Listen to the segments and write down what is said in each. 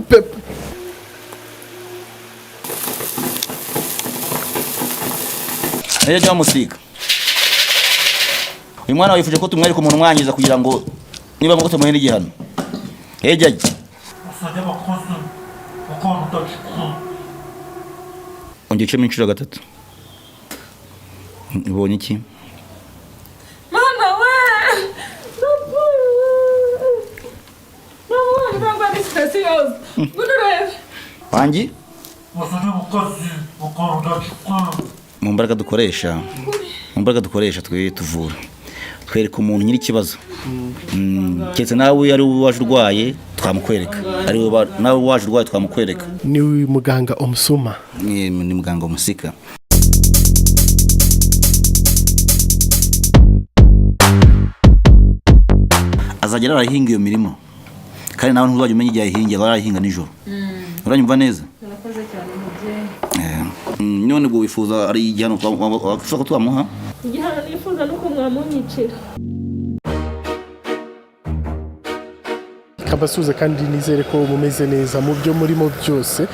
pepu. Jya musika uyu mwana wifuje ko tumwereka umuntu mwangiza kugira ngo niba ngo tumuhe n'igihano. Jya ongecemo inshuro gatatu. Ubonye iki? Mama we Mama ni special. Gudurebe. Wangi? Mu mbaraga dukoresha twe tuvura. Twereka umuntu nyiri kibazo. Ketse nawe ari waje urwaye twamukwereka. Ari nawe waje urwaye twamukwereka. Ni muganga Omusuma. Ni muganga Omusika. Azagera arahinga iyo mirimo. Kandi nawe ntuzajya umenya igihe ahinga, arahinga nijoro. Uranyumva neza? Urakoze cyane mubyeyi. None ubwo wifuza ari igihano twafasha ko twamuha? Igihano nifuza nuko mwamunyicira. Kabasuze kandi nizere ko mumeze neza mu byo murimo byose.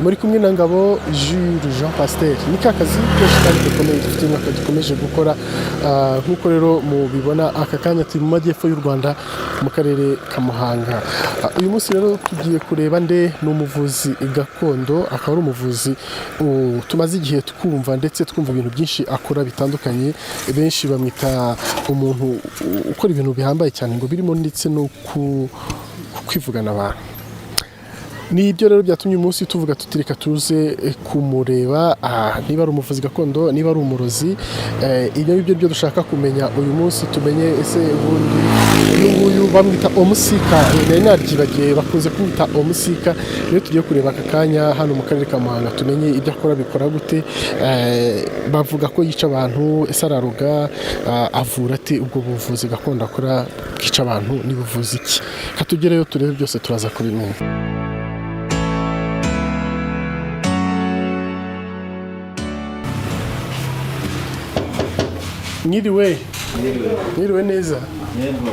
Muri kumwe na Ngabo Jules Jean Pasteur. Ni kakazi kenshi kandi dukomeye dufite mwaka dukomeje gukora nkuko rero mubibona aka kanya turi mu majyepfo y'u Rwanda mu karere ka Muhanga. Uyu munsi rero tugiye kureba nde n'umuvuzi gakondo, akaba ari umuvuzi tumaze igihe twumva ndetse twumva ibintu byinshi akora bitandukanye. Benshi bamwita umuntu ukora ibintu bihambaye cyane ngo birimo ndetse no kwivugana abantu. Ni ibyo rero byatumye umunsi tuvuga tutireka tuze kumureba niba ari umuvuzi gakondo, niba ari umurozi. Ibyo byo dushaka kumenya uyu munsi, tumenye ese ubundi n'uyu bamwita Omusika. Naryibagiye bakunze kumwita Omusika. Rero tugiye kureba aka kanya hano mu karere ka Muhanga, tumenye ibyo akora bikora gute. Bavuga ko yica abantu, ese araroga, avura ate, ubwo buvuzi gakondo akora bwica abantu ni buvuzi iki? Katugereyo turebe byose turaza kubimenya. Niriwe neza. Yego.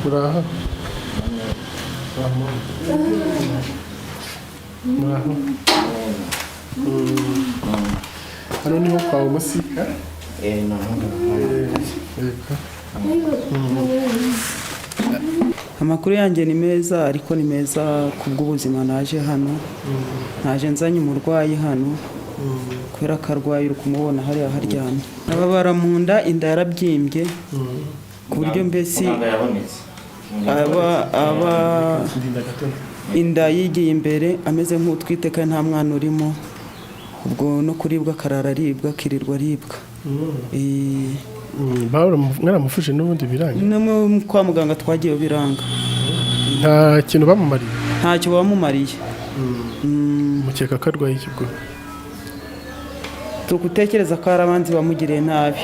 Muraho. Hano niho kwa Omusika. Amakuru yanjye ni meza, ariko ni meza kubw'ubuzima. Naje hano, naje nzanye umurwayi hano kubera ko arwaye, uri kumubona hariya haryamye. Ababara mu nda, inda yarabyimbye ku buryo mbese inda yigiye imbere, ameze nk'utwite kandi nta mwana urimo. Ubwo no kuribwa akarara aribwa, akirirwa aribwa. Mwaramufuje n'ubundi biranga? No kwa muganga twagiye biranga. Nta kintu bamumariye? Ntacyo bamumariye. Mukeka ko arwaye ikigo? Tugutekereza ko ari abanzi bamugiriye nabi.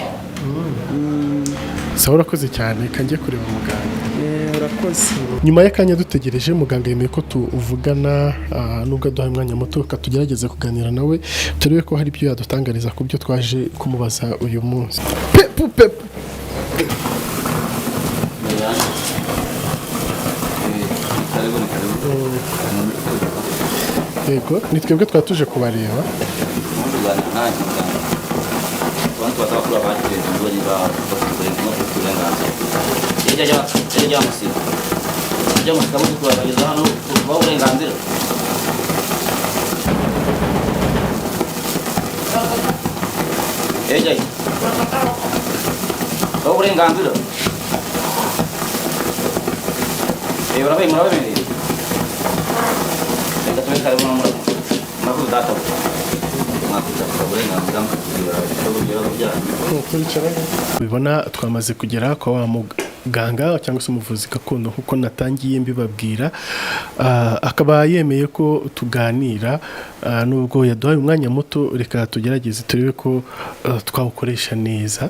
Sawa, urakoze cyane, kanjye kureba muganga. Urakoze. Nyuma y'akanya dutegereje, muganga yemeye ko tuvugana, nubwo aduhaye umwanya muto katugerageze kuganira nawe turebe ko hari ibyo yadutangariza ku byo twaje kumubaza uyu munsi. Pepu. Yego, ni twebwe twatuje kubareba. uburenganzira murabemereye reka tube kare murakoze data bibona twamaze kugera kwa wa muganga cyangwa se umuvuzi gakondo nkuko natangiye mbibabwira, akaba yemeye ko tuganira, nubwo yaduhaye umwanya muto reka tugerageze turebe ko twawukoresha neza.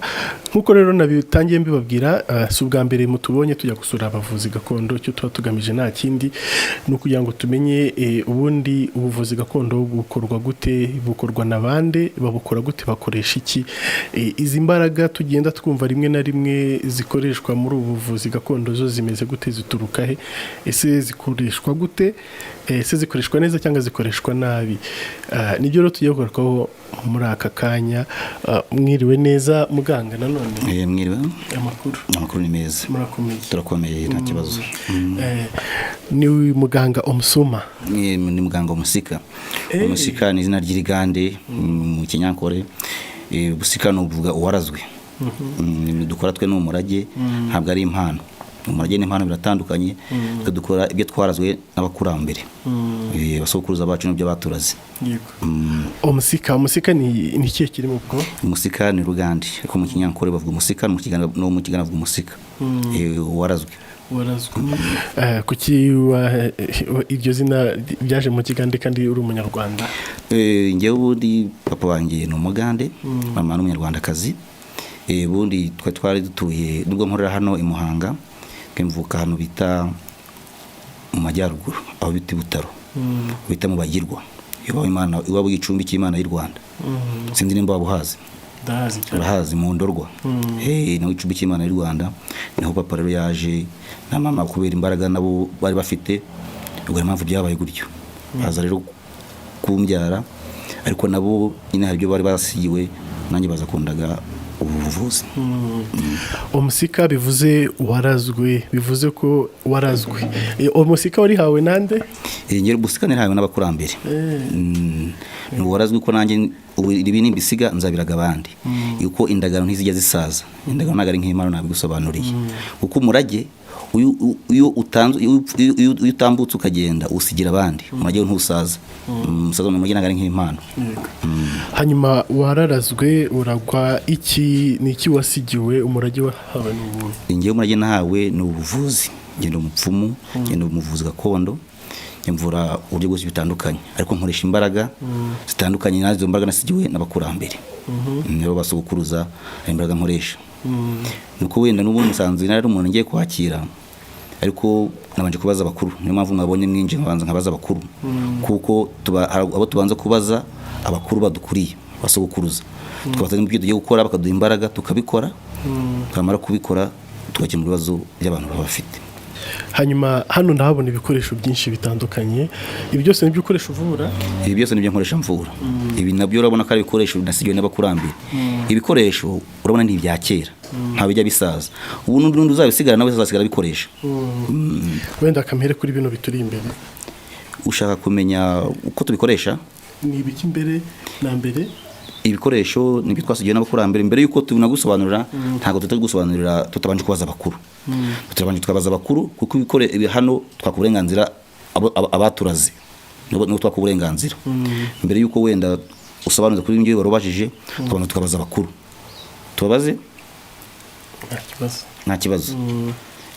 Nkuko rero nabitangiye mbibabwira, si ubwa mbere mutubonye tujya gusura abavuzi gakondo. Icyo tuba tugamije nta kindi no kugira ngo tumenye ubundi ubuvuzi gakondo bukorwa gute, bukorwa n'abande, babukora gute, bakoresha iki, izi mbaraga tugenda twumva rimwe na rimwe zikoreshwa muri buvuzi gakondo zo zimeze gute, zituruka he, ese zikoreshwa gute, ese zikoreshwa neza cyangwa zikoreshwa nabi? Nibyo rero tugiye kugarukaho muri aka kanya. Mwiriwe neza muganga nanone? Mwiriwe. Amakuru ni meza. Murakomeye? Turakomeye nta kibazo. Ni muganga Omusuma? Ni muganga Omusika. Omusika ni izina ry'Irigande mu Kinyankore. Busika no uvuga uwarazwe. Dukora twe n'umurage, ntabwo ari impano. Umurage n'impano biratandukanye. Dukora ibyo twarazwe n'abakurambere, basokuruza bacu n'ibyo baturaze. Omusika ni ikihe kiri mu bwo? Umusika ni Rugande, ariko mu Kinyankore bavuga Umusika, no mu Kigana bavuga Umusika. Uwarazwe. Kuki iryo zina byaje mu Kigande kandi uri umunyarwanda? Ngewe ubundi papa wanjye ni Umugande, mama ni Umunyarwandakazi. Ubundi twari dutuye nubwo nkorera hano i Muhanga, mvuka hano bita mu majyaruguru, aho bita Butaro, bita mu Bagirwa, iwabo igicumbi cy'Imana y'u Rwanda. Sinzi nimba wabuhazi. Urahazi mu Ndorwa. Ni igicumbi cy'Imana y'u Rwanda. Niho papa rero yaje na mama kubera imbaraga nabo bari bafite, ubwo impamvu byabaye gutyo. Baza rero kumbyara, ariko nabo nyine hari ibyo bari basigiwe, nanjye bazakundaga ubuvuzi. Omusika bivuze warazwe, bivuze ko warazwe. Omusika wari hawe nande? Ngero Busika ni hawe n'abakurambere. Ni warazwe ko nanjye ibi nimbisiga nzabiraga abandi. Yuko indagano ntizijya zisaza. Indagano nagari nk'imana nabigusobanuriye. Uko umurage uyo utambutse ukagenda usigira abandi, umurage ntusaza. Umusaza mu murage nagari nk'impano. Hanyuma wararazwe, uragwa iki, ni iki wasigiwe? Umurage wahawe n'ubu? Ngewe umurage nahawe ni ubuvuzi. Ngenda umupfumu, ngenda umuvuzi gakondo, mvura uburyo bwose bitandukanye, ariko nkoresha imbaraga zitandukanye. Nazo imbaraga nasigiwe n'abakurambere, nibo basokuruza imbaraga nkoresha. Nuko wenda n'ubundi musanzwe nari umuntu ngiye kwakira, ariko nabanje kubaza abakuru. Niyo mpamvu mwabonye mwinje nkabaza abakuru, kuko abo tubanza kubaza abakuru badukuriye, basokuruza. Tukabaza n'ibyo tugiye gukora, bakaduha imbaraga tukabikora, twamara kubikora tugakemura ibibazo by'abantu baba bafite. Hanyuma hano ndahabona ibikoresho byinshi bitandukanye. Ibi byose nibyo ukoresha uvura? Ibi byose nibyo nkoresha mvura. Ibi nabyo urabona ko ari ibikoresho nasigiwe n'abakurambere. Ibikoresho urabona ni ibya kera, nta bijya bisaza. Ubu n'undi uzabisigara nawe azasigara bikoresha. Wenda kamere kuri bino bituri imbere. Ushaka kumenya uko tubikoresha? Ni ibiki mbere na mbere? Ibikoresho nibyo twasigiwe n'abakurambere. Mbere yuko tunagusobanurira, ntago tutagusobanurira tutabanje kubaza abakuru. Tutabanje tukabaza abakuru, kuko ibikore hano twakuburenganzira abaturaze, no twakuburenganzira. Mbere yuko wenda usobanuza kuri ibyo barobajije, tubanza tukabaza abakuru. Tubabaze? Nta kibazo.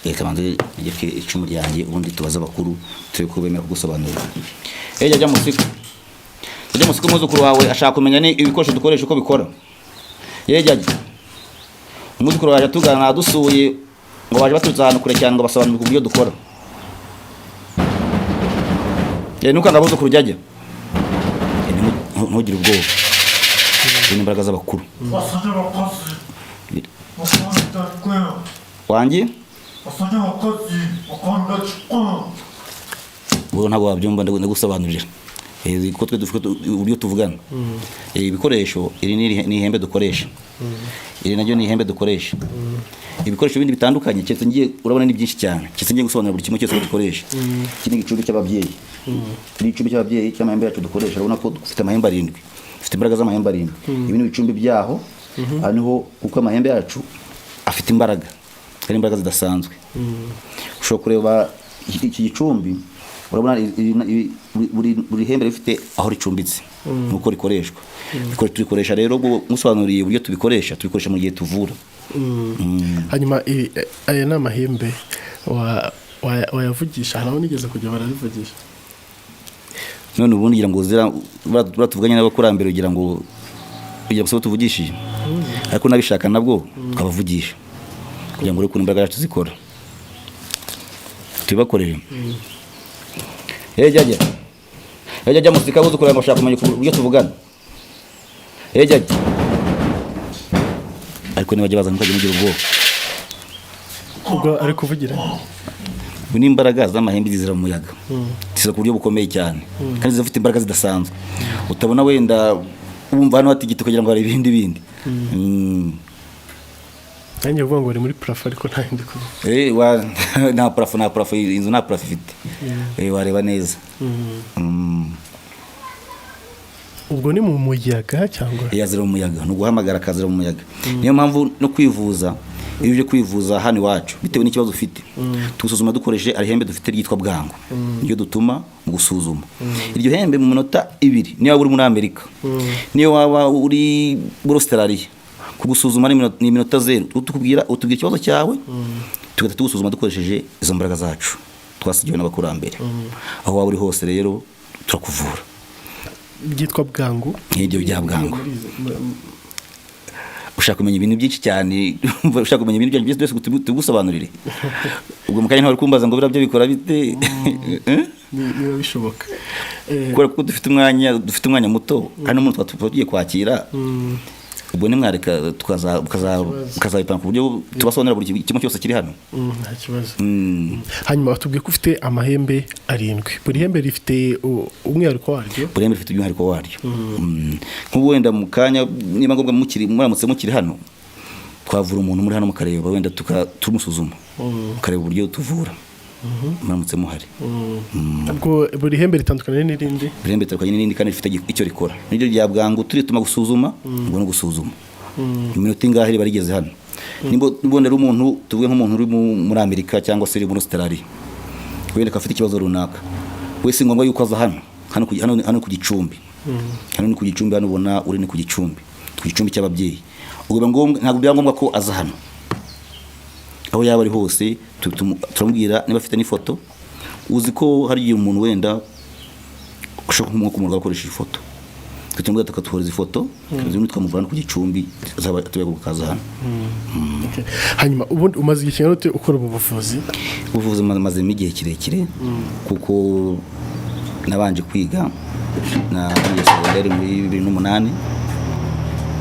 Reka banze igeke icumu ryanjye, ubundi tubaza abakuru turi kubemera kugusobanurira. Jya Musika. Jya Musika, umuzukuru wawe ashaka kumenya ni ibikoresho dukoresha uko bikora. Jya umuzukuru waje tugana dusuye, ngo baje baturutse ahantu kure cyane ngo basobanurire uburyo dukora. Nuko ngabuzukuru jya ntugire ubwoba. Ni imbaraga z'abakuru. Wanjye? Wowe ntabwo wabyumva ndagusobanurira. Ko twe dufite uburyo tuvugana. Ibikoresho iri ni ihembe dukoresha. Iri naryo ni ihembe dukoresha. Ibikoresho bindi bitandukanye cyetse ngiye urabona ni byinshi cyane. Cyetse ngiye gusobanura buri kimwe cyose dukoresha. Iki ni igicumbi cy'ababyeyi. Ni igicumbi cy'ababyeyi cy'amahembe yacu dukoresha. Urabona ko dufite amahembe 7. Dufite imbaraga z'amahembe 7. Ibi ni ibicumbi byaho. Haniho uko amahembe yacu afite imbaraga. Ari imbaraga zidasanzwe. Ushobora kureba iki gicumbi, urabona buri hembe rifite aho ricumbitse nuko rikoreshwa. Turikoresha rero musobanuriye uburyo tubikoresha mu gihe tuvura. Hanyuma aya ni amahembe wayavugisha, haraho nigeze kujya barabivugisha. None ubundi ngira ngo baratuvuganye n'abakurambere kugira ngo tuvugishije, ariko nabishaka nabwo twabavugisha kugira ngo ureko imbaraga yacu zikora tubakorere. Jya Musika, uzukuru ngo ashaka kumenya uburyo tuvugana. Jya ariko nibajya bazana mukagira ubwoba. ubwo ari kuvugira ubu ni imbaraga z'amahembe zizira mu muyaga ziza ku buryo bukomeye cyane kandi zifite imbaraga zidasanzwe utabona wenda wumva hano hatigita kugira ngo hari ibindi bindi nanjye uvuga ngo uri muri parafo ariko nta yindi kuvuga nta parafo inzu nta parafo ifite wareba neza ubwo ni mu muyaga cyangwa yazira mu muyaga ni uguhamagara akazira mu muyaga niyo mpamvu no kwivuza iyo uje kwivuza hano iwacu bitewe n'ikibazo ufite tugusuzuma dukoresheje ihembe dufite ryitwa bwangu niyo dutuma mu gusuzuma iryo hembe mu minota 2 niyo waba uri muri Amerika niyo waba uri muri Australia kugusuzuma ni minota 0 utubwira ikibazo cyawe tugahita tugusuzuma dukoresheje izo mbaraga zacu twasigiwe n'abakurambere aho waba uri hose rero turakuvura byitwa bwangu n'ibyo bya bwangu ushaka kumenya ibintu byinshi cyane ushaka kumenya ibintu byose tugusobanurire ubwo mukanya ntawe kumbaza ngo birabyo bikora bite niba bishoboka kubera ko dufite umwanya muto hano umuntu tugiye kwakira ubwo nimwareka tukazabipana ku buryo tubasobanurira buri kimwe cyose kiri hano nta kibazo hanyuma batubwiye ko ufite amahembe 7 buri hembe rifite umwihariko waryo buri hembe rifite umwihariko waryo nk'ubu wenda mu kanya niba ngombwa muramutse mukiri hano twavura umuntu muri hano mukareba wenda tumusuzuma mukareba uburyo tuvura muramutse muhari ubwo buri hembe ritandukanye n'irindi buri hembe ritandukanye n'irindi kandi rifite icyo rikora niryo rya bwangu turituma gusuzuma ubwo no gusuzuma iminota ingahe barigeze hano nibonera umuntu tuvuge nk'umuntu uri muri Amerika cyangwa se uri muri Australia wenda afite ikibazo runaka wese ngombwa yuko aza hano ku Gicumbi hano ni ku Gicumbi hano ubona uri ni ku Gicumbi cy'ababyeyi ubwo ntabwo byangombwa ko aza hano aho yaba ari hose turamubwira niba afite n'ifoto uzi ko hari umuntu wenda ushaka kumurwa akoresheje ifoto tukamubwira tukatuhoreza ifoto kandi tukamuvana ku Gicumbi azaba tuyago kaza hano hanyuma ubundi umaze igihe kingana ute ukora ubuvuzi maze igihe kirekire kuko nabanje kwiga na segonderi muri 2008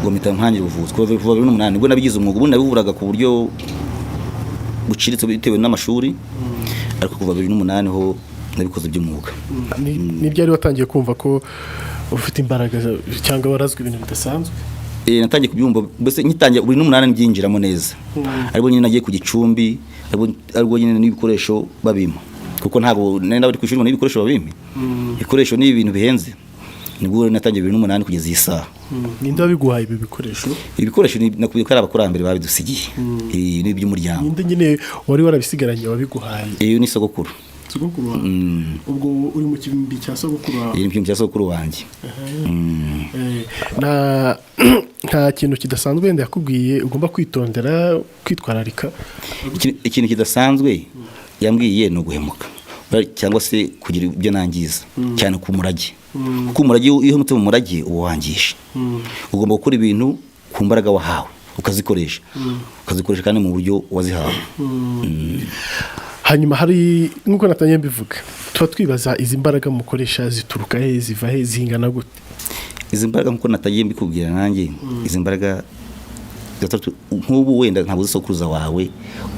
ngo mpita ntangira ubuvuzi kuva 2008 ubwo nabigize umwuga ubundi nabivuraga ku buryo buciritse bitewe n'amashuri ariko kuva 2008 ho nabikoze by'umwuga ni byari watangiye kumva ko ufite imbaraga cyangwa warazwe ibintu bidasanzwe natangiye kubyumva mbese nyitangiye 2008 byinjiramo neza ariko nyine nagiye ku Gicumbi ariko nyine n'ibikoresho babima kuko ntabwo nari bari kwishura n'ibikoresho babima ibikoresho ni ibintu bihenze nibwo natangiye 2008 kugeza iyi saha ninde wabiguhaye ibi bikoresho nakuye ko ari abakurambere babidusigiye ni by'umuryango ninde nyine wari warabisigaranye wabiguhaye iyo ni sogokuru ubwo uri mu kimbi cya sogokuru wawe iri mu kimbi cya sogokuru wanjye nta kintu kidasanzwe wenda yakubwiye ugomba kwitondera kwitwararika ikintu kidasanzwe yambwiye ni uguhemuka cyangwa se kugira ibyo nangiza cyane ku murage kuko umurage iyo umutse mu murage uwangisha ugomba gukora ibintu ku mbaraga wahawe ukazikoresha kandi mu buryo wazihawe hanyuma hari nk'uko natangiye mbivuga tuba twibaza izi mbaraga mukoresha zituruka he ziva he zingana gute izi mbaraga nk'uko natangiye mbikubwira nanjye izi mbaraga nk'ubu wenda ntabwo uzisokuruza wawe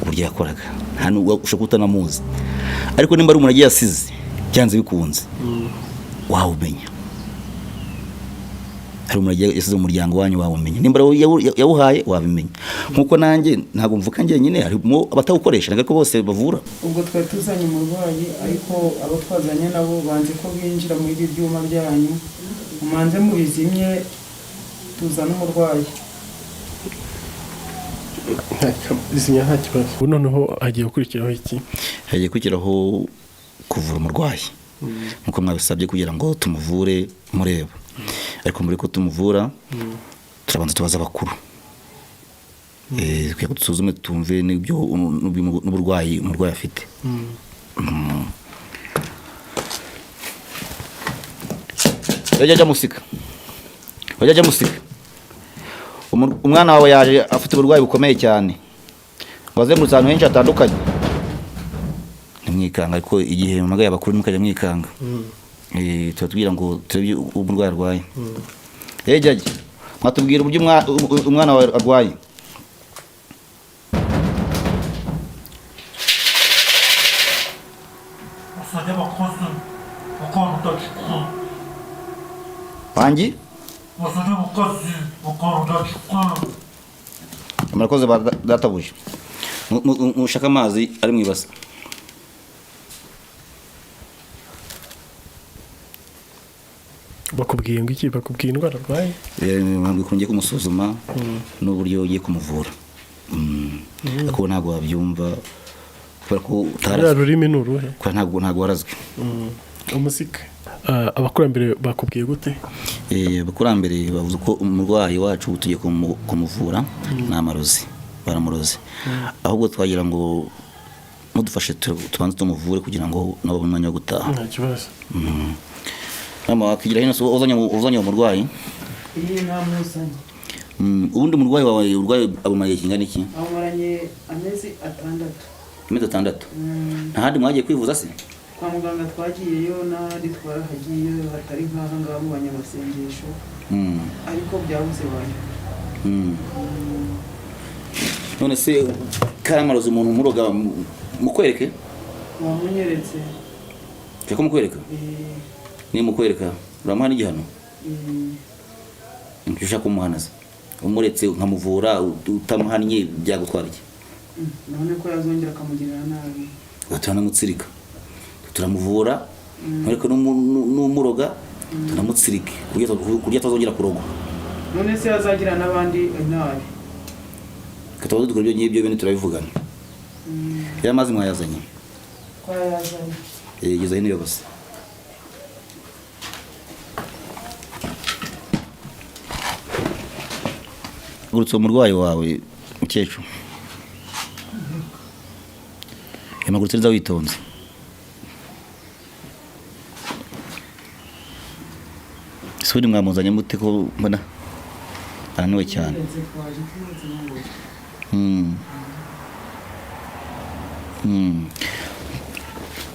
uburyo yakoraga hano ushobora kutanamuzi ariko nimba ari umuntu yasize byanze bikunze wawumenya hari umuntu yasize mu muryango wanyu wawumenya nimba yawuhaye wabimenya nk'uko nanjye ntabwo mvuka njye nyine harimo abatawukoresha ntabwo bose bavura ubwo twari tuzanye umurwayi ariko abo twazanye nabo banze ko binjira muri ibi byuma byanyu mumanze mubizimye tuzana umurwayi bizimya nta kibazo ubu noneho hagiye gukurikiraho iki hagiye gukurikiraho kuvura umurwayi nk'uko mwabisabye kugira ngo tumuvure mureba ariko mbere ko tumuvura turabanza tubaza abakuru kugira ngo dusuzume tumve n'uburwayi umurwayi afite wajya musika umwana wawe yaje afite uburwayi bukomeye cyane wazengurutse ahantu henshi hatandukanye ntimwikanga ariko igihe mpamagaye abakuru ntimukajya mwikanga turatubwira ngo turebe umurwayi arwaye jyajya mwatubwira uburyo umwana wawe arwaye usajya abakozi bakora udacika wangi basajya abakozi bakora udacika. murakoze ba databuja mushaka amazi ari mu ibase. bakubwiye ngo iki? Bakubwiye indwara arwaye? Ntabwo kungiye kumusuzuma n'uburyo ugiye kumuvura. Ariko ntabwo wabyumva kubera ko uriya rurimi ni uruhe? ntabwo warazwe. Umusika. Abakurambere bakubwiye gute? Abakurambere bavuze ko umurwayi wacu tugiye kumuvura n'amarozi, baramuroze. Ahubwo twagira ngo mudufashe tubanze tumuvure kugira ngo nabo umwanya wo gutaha. Nta kibazo. Mama akigira hino uzanye umurwayi? Iyi namuzanye. Ubundi umurwayi wawe urwaye abumariye kingana iki? Amaranye amezi 6. Amezi 6. Nta handi mwagiye kwivuza se? Kwa muganga twagiyeyo n'ahandi twarahagiye hatari nk'aha ngaha mu banyamasengesho. Ariko byabuze bane. None se karamarozi umuntu muroga mukwereke? Wamunyeretse. Cyako mukwereka? Ni mukwereka uramuha n'igihano? Nshaka kumuhanaza umuretse nkamuvura utamuhannye byagutwara iki? None ko yazongera akamugirira nabi. Batana mutsirika turamuvura ariko n'umuroga tunamutsirike kurya tazongera kurogwa. None se azagira n'abandi nabi? Katabazo dukora ibyo nyibyo bintu turabivugana. Ya mazi mwayazanye? Kwa yazanye. Geza hino yobase. Gurutse umurwayi wawe mukecuru. Yamagurutse nza witonze. Suri mwamuzanye mute ko mbona araniwe cyane.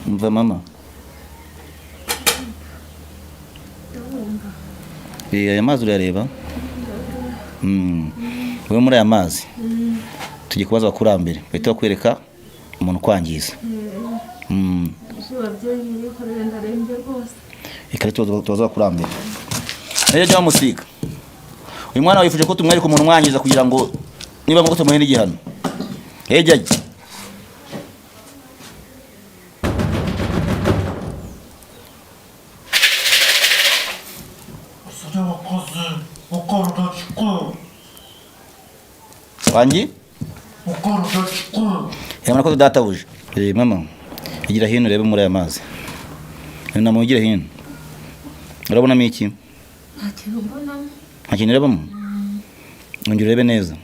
Mva mama. Aya mazi urareba? Wewe muri aya mazi tugiye kubaza abakurambere bahita bakwereka umuntu kwangiza. Ikarito tubaza abakurambere. Rero jya musika. Uyu mwana wifuje ko tumwereka umuntu mwangiza kugira ngo niba ngo tumuhe n'igihano. Jya basajya abakozi bakora udacika wangi bakora udacika. murakoze databuja. Mama igira hino urebe muri aya mazi. Namugira hino. Urabonamo iki? Nta kintu mbonamo. Nta kintu urebamo? Ongera urebe neza.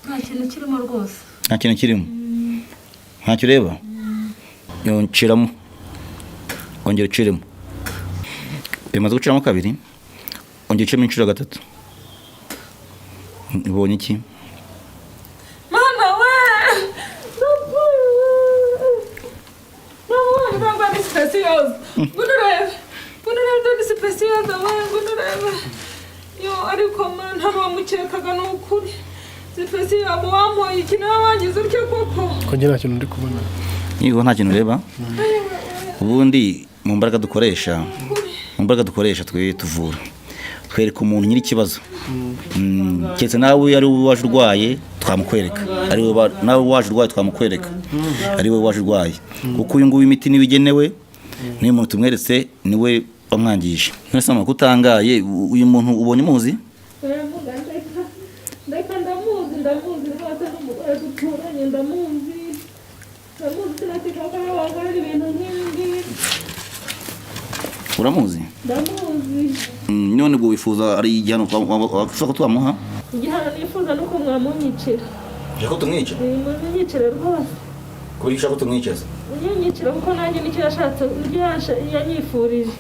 Nta kintu kirimo rwose. Nta kintu kirimo? Ntacyo ureba? Yonceramo. Ongera uciremo. Bimaze guciramo kabiri. Ongera uciremo inshuro gatatu. Ubonye iki? Mana we! Mama, ntabwo ari specials. Gudurebe. Gudurebe ni specials we, gudurebe. Yo ariko man ntabwo wamukekaga n'ukuri. Specials abo wamuye ikintu wagize utyo koko. Ko ngira kintu ndi kubona. Niba nta kintu ureba? Ubundi mu mbaraga dukoresha twe tuvura. Twereka umuntu nyiri kibazo. Cyetse nawe ari waje urwaye twamukwereka. Ari nawe waje urwaye twamukwereka. Ari we waje urwaye. Kuko uyu nguyu imiti nibigenewe ni umuntu tumweretse niwe bamwangije. Nese ama kutangaye uyu muntu ubonye muzi? Ndeka ndamuzi rwose n'umugore duturanye ndamuzi sinakeka wagara ibintu nk'ibi. Uramuzi? Ndamuzi. None ubwo wifuza ari igihano wafasha ko twamuha? Igihano nifuza nuko mwamunyicira. Ko tumwica? Munyicira rwose. Kurisha ko tumwiceza? Munyicira kuko nanjye nicyo yashatse yanyifurije.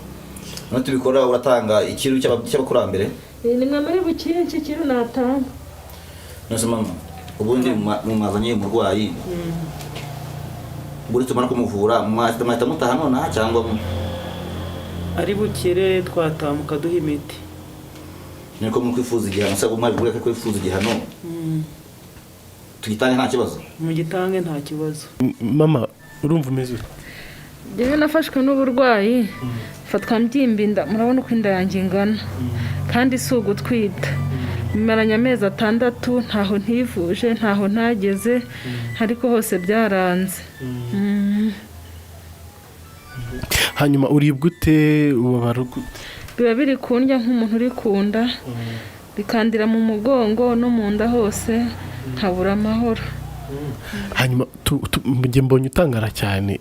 None tubikora uratanga ikiru cy'abakurambere? Ni mwe muri bukinshi kiru natanga. Nose mama ubundi mwazanye umurwayi buri tumara kumuvura mwahita mutaha none cyangwa ari bukire twatamuka duha imiti. Niko mukwifuza igihano se umwari buri ko kwifuza igihano tugitange nta kibazo? Mu gitange nta kibazo. Mama urumva umeze ute? Njyewe nafashwe n'uburwayi fatwa mbyimba inda, murabona uko inda yanjye ingana kandi si ugutwita. Bimaranye amezi 6 ntaho ntivuje ntaho ntageze ariko hose byaranze. Hanyuma uribwa ute, ubabara gute? Biba biri kundya nk'umuntu uri kunda, bikandira mu mugongo no mu nda hose nkabura amahoro. Hanyuma njye mbonye utangara cyane,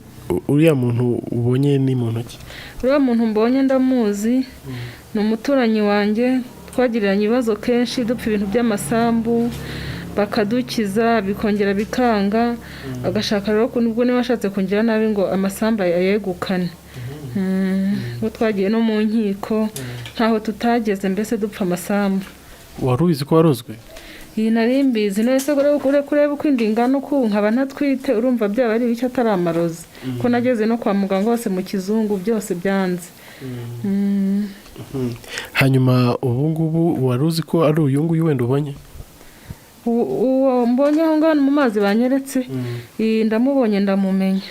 uriya muntu ubonye ni muntu ki? Uriya muntu mbonye ndamuzi, ni umuturanyi wanjye, twagiriranye ibibazo kenshi dupfa ibintu by'amasambu bakadukiza bikongera bikanga, agashaka rero ko nubwo niba ashatse kongera nabi ngo amasamba ayegukane. Ngo twagiye no mu nkiko ntaho tutageze, mbese dupfa amasambu. Wari ubizi ko warozwe? Iyi nari mbizi, none se kureba uko indi ingana uku nkaba ntatwite, urumva byaba ari icyo atari amarozi ko nageze no kwa muganga hose mu kizungu byose byanze. Hanyuma ubu ngubu wari uzi ko ari uyu nguyu wenda ubonye? Uwo mbonye aho ngaho mu mazi banyeretse, ndamubonye ndamumenya,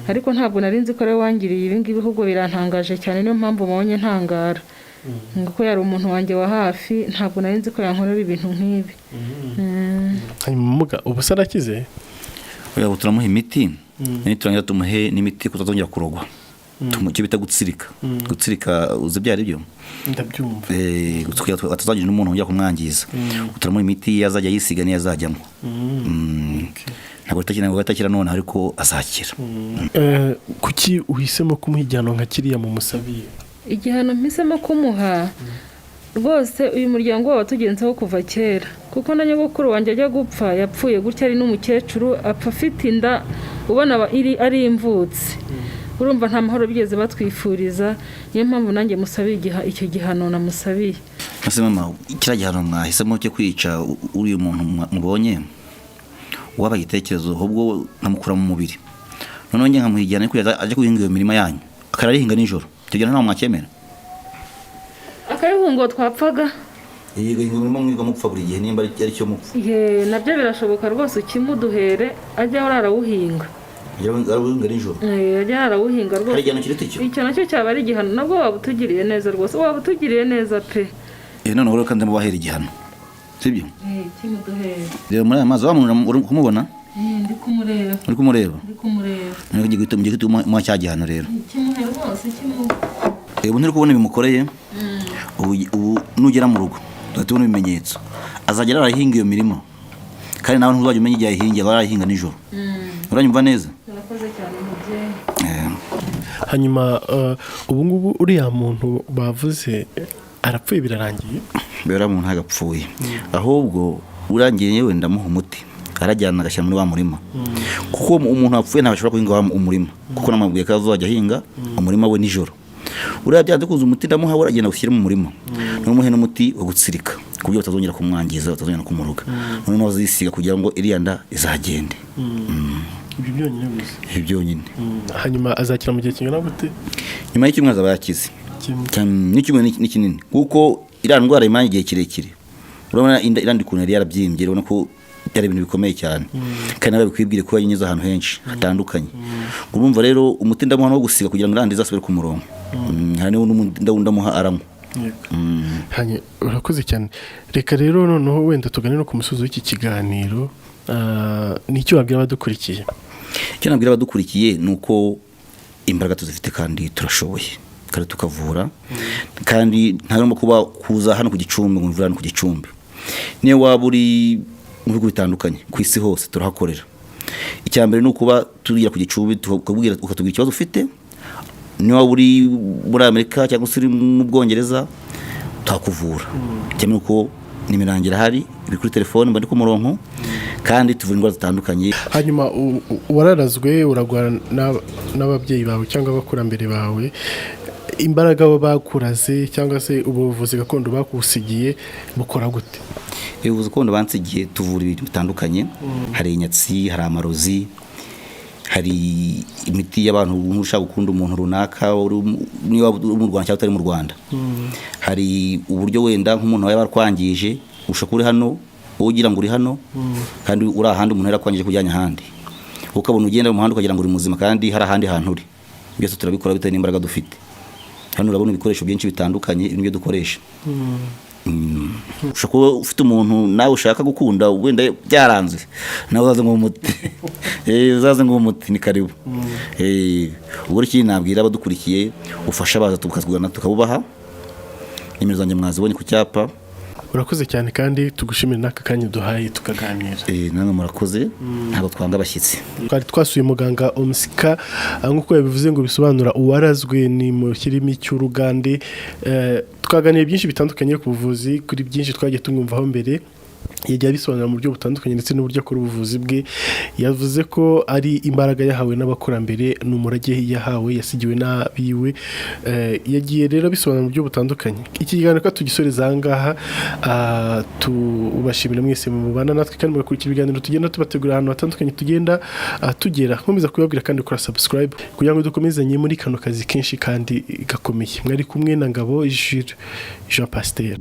ariko ntabwo nari nzi ko ari wangiriye ibi ngibi, ahubwo birantangaje cyane, niyo mpamvu mbonye ntangara ngo yari umuntu wanjye wa hafi, ntabwo nari nzi ko yankorera ibintu nk'ibi. Hanyuma muga ubu se arakize? Oya, turamuha imiti turangira tumuhe n'imiti kutazongera kurogwa, icyo bita gutsirika. Gutsirika uzi ibyo ari byo? Ndabyumva. Atazagira n'umuntu ujya kumwangiza. Turamuha imiti yazajya yisiga niyo azajyamo. Ntabwo atakira none ariko azakira. Kuki uhisemo kumuha igihano nka kiriya mu musabiye? Igihano mpisemo kumuha rwose, uyu muryango watugenzeho kuva kera, kuko na nyogokuru wanjye ajya gupfa yapfuye gutya, ari n'umukecuru apfa afite inda ubona ari imvutsi. Urumva nta mahoro bigeze batwifuriza, niyo mpamvu nanjye musabiye icyo gihano namusabiye. Ese mama, kiriya gihano mwahisemo cyo kwica uriya muntu mubonye waba igitekerezo ahubwo nkamukura mu mubiri, noneho njye nkamuha igihano ko ajya guhinga iyo mirima yanyu akararihinga nijoro, icyo gihano ntabwo mwakemera? Akayihungo twapfaga yego ingumwe mwiga mupfa buri gihe nimba ari cyo mupfa. Nabyo birashoboka rwose, ukimuduhere ajya arawuhinga. Arawuhinga nijoro? Ajya arawuhinga rwose. Hari igihano kirite cyo? Icyo nacyo cyaba ari igihano, nabwo waba utugiriye neza rwose, waba utugiriye neza pe. Noneho rero kandi mubahera igihano, sibyo? Kimuduhere. Rero muri aya mazi wa muntu uri kumubona? Ndi kumureba. Uri kumureba? Ndi kumureba. None ugiye gutuma cya gihano rero. Kimuhe rwose Ubu ntiri kubona bimukoreye. Ubu nugera mu rugo tubona ibimenyetso, azagera arahinga iyo mirimo, kandi nawe ntuzajya umenya igihe ahingiye, arahinga nijoro. Uranyumva neza? Urakoze cyane mubyeyi. Hanyuma ubu ngubu uriya muntu bavuze arapfuye, birarangiye? Bera muntu agapfuye, ahubwo urangiye yewe ndamuha umuti arajyana agashyira muri wa murima, kuko umuntu wapfuye ntabashobora guhinga umurima, kuko namubwiye ko azajya ahinga umurima we nijoro. Uriya byanze kuza umuti ndamuha, uragenda ushyire mu murima, n'umuhe n'umuti wo gutsirika kuburyo utazongera kumwangiza, utazongera kumuruga, noneho azisiga kugira ngo iriya nda izagende. Ibi byonyine gusa? Ibi byonyine. Hanyuma azakira mu gihe kingana gute? Nyuma y'icyumweru azaba yakize. N'icyumweru ni kinini, kuko iriya ndwara imanye igihe kirekire. Urabona irandi ukuntu yari yarabyimbye, urabona ko byari ibintu bikomeye cyane, kandi nawe bikwibwire ko yanyuze ahantu henshi hatandukanye. Urumva rero umuti ndamuha no gusiga kugira ngo irandi izasubire ku murongo. Hari n'undi ndamuha aramo. Hanyuma urakoze cyane. Reka rero noneho wenda tugane no ku musozi w'iki kiganiro, nicyo wabwira abadukurikiye? Icyo nabwira abadukurikiye ni uko imbaraga tuzifite kandi turashoboye, kandi tukavura, kandi ntagomba kuba kuza hano ku Gicumbi ngo mvura hano ku Gicumbi. Niyo waba uri mu bihugu bitandukanye ku isi hose turahakorera. Icya mbere ni ukuba tugira ku Gicumbi ukatubwira ikibazo ufite, niyo waba uri muri Amerika cyangwa se uri mu Bwongereza tukuvura. Cyane uko nimirangira hari iri kuri telefone mba ndi ku murongo, kandi tuvura indwara zitandukanye. Hanyuma wararazwe uragwara n'ababyeyi bawe cyangwa abakurambere bawe, imbaraga bakuraze cyangwa se ubuvuzi gakondo bakusigiye bukora gute? Ubuvuzi gakondo bansigiye tuvura ibintu bitandukanye, hari inyatsi, hari amarozi, hari imiti y'abantu ushaka gukunda umuntu runaka niba mu Rwanda cyangwa utari mu Rwanda. Hari uburyo wenda nk'umuntu waba yarkwangije ushaka uri hano, ugira ngo uri hano kandi uri ahandi umuntu yarakwangije kujyanya ahandi, ukabona ugenda mu muhanda ukagira ngo uri muzima kandi hari ahandi hantu uri. Byose turabikora bitewe n'imbaraga dufite. Hano urabona ibikoresho byinshi bitandukanye ibyo dukoresha. Ushaka ufite umuntu nawe ushaka gukunda wenda byaranze nawe uzaze ngo umuti uzaze ngo umuti ni karibu. Ubwo iki nabwira abadukurikiye ufasha baza tukazugana tukabubaha. Nimero zanjye mwazibonye ku cyapa. Urakoze cyane kandi tugushimira n'aka kanya duhaye tukaganira. Namwe murakoze ntabwo twanga abashyitsi. Twari twasuye muganga Omusika nk'uko yabivuze ngo bisobanura uwarazwe ni mu kirimi cy'Urugande. Twaganiriye byinshi bitandukanye ku buvuzi kuri byinshi twagiye tumwumvaho mbere. Yagiye abisobanura mu buryo butandukanye ndetse n'uburyo akora ubuvuzi bwe. Yavuze ko ari imbaraga yahawe n'abakurambere n'umurage yahawe yasigiwe n'abiwe. Yagiye rero bisobanura mu buryo butandukanye. Iki kiganiro ko tugisoreza ahangaha tubashimira mwese mu mubana natwe kandi mugakurikira ibiganiro tugenda tubategura ahantu hatandukanye tugenda tugera. Nkomeza kubabwira kandi gukora subscribe kugira ngo dukomezanye muri kano kazi kenshi kandi gakomeye. Mwari kumwe na Ngabo Jules Jean Pasteur.